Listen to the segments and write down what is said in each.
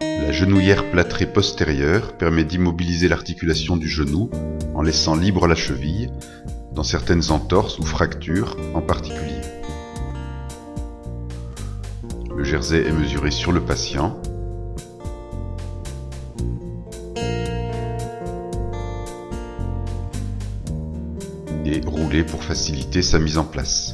La genouillère plâtrée postérieure permet d'immobiliser l'articulation du genou en laissant libre la cheville, dans certaines entorses ou fractures en particulier. Le jersey est mesuré sur le patient. Et roulé pour faciliter sa mise en place.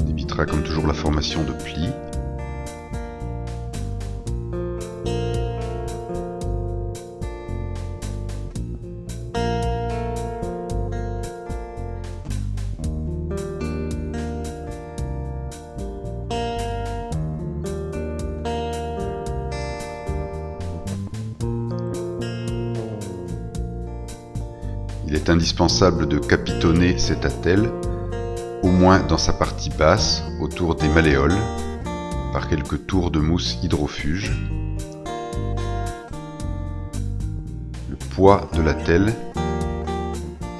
On évitera comme toujours la formation de plis. Il est indispensable de capitonner cette attelle, au moins dans sa partie basse, autour des malléoles, par quelques tours de mousse hydrofuge. Le poids de l'attelle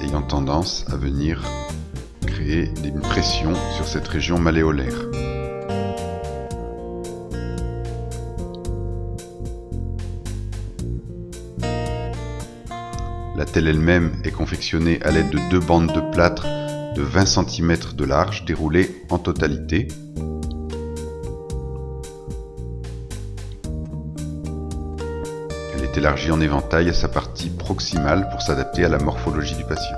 ayant tendance à venir créer une pression sur cette région malléolaire. L'attelle elle-même est confectionnée à l'aide de 2 bandes de plâtre de 20 cm de large déroulées en totalité. Elle est élargie en éventail à sa partie proximale pour s'adapter à la morphologie du patient.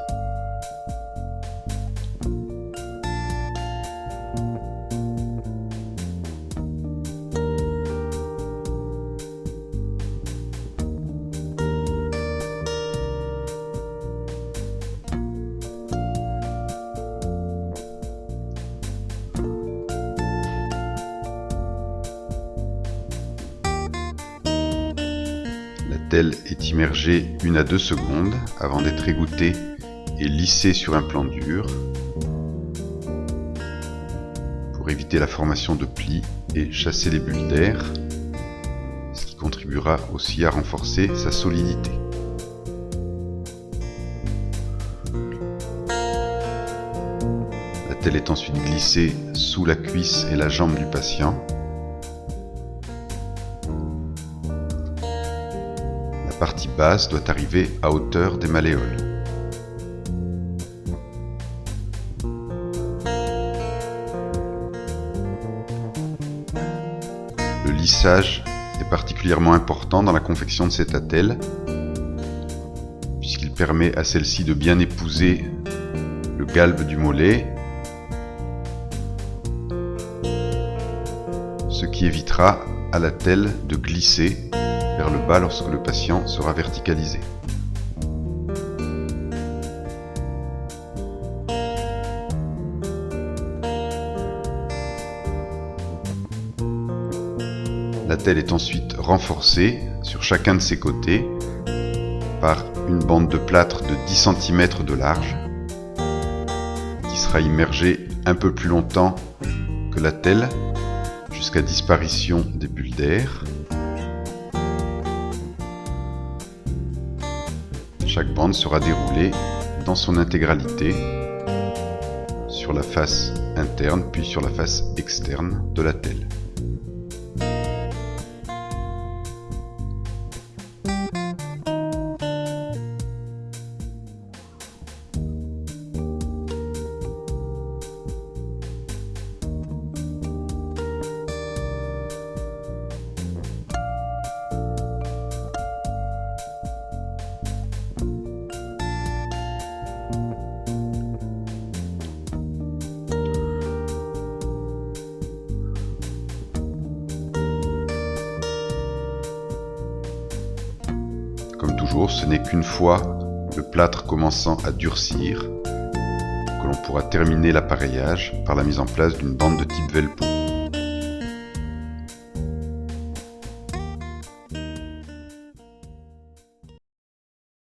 L'attelle est immergée 1 à 2 secondes avant d'être égouttée et lissée sur un plan dur pour éviter la formation de plis et chasser les bulles d'air, ce qui contribuera aussi à renforcer sa solidité. L'attelle est ensuite glissée sous la cuisse et la jambe du patient. La partie basse doit arriver à hauteur des malléoles. Le lissage est particulièrement important dans la confection de cette attelle, puisqu'il permet à celle-ci de bien épouser le galbe du mollet, ce qui évitera à l'attelle de glisser vers le bas lorsque le patient sera verticalisé. L'attelle est ensuite renforcée sur chacun de ses côtés par une bande de plâtre de 10 cm de large qui sera immergée un peu plus longtemps que l'attelle jusqu'à disparition des bulles d'air. Chaque bande sera déroulée dans son intégralité sur la face interne puis sur la face externe de l'attelle. toujours, ce n'est qu'une fois le plâtre commençant à durcir que l'on pourra terminer l'appareillage par la mise en place d'une bande de type Velpo.